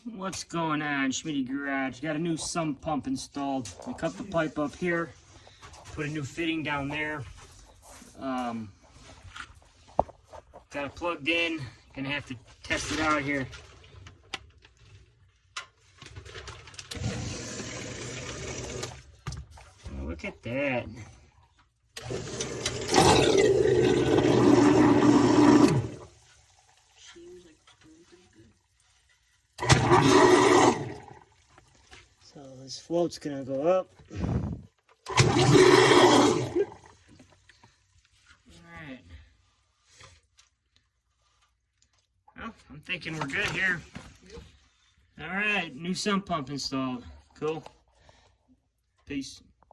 What's going on, Schmitty Garage? Got a new sump pump installed. We cut the pipe up here, put a new fitting down there. Got it plugged in. Gonna have to test it out here. Oh, look at that. So this float's gonna go up. Alright. Well, I'm thinking we're good here. Alright, new sump pump installed. Cool. Peace.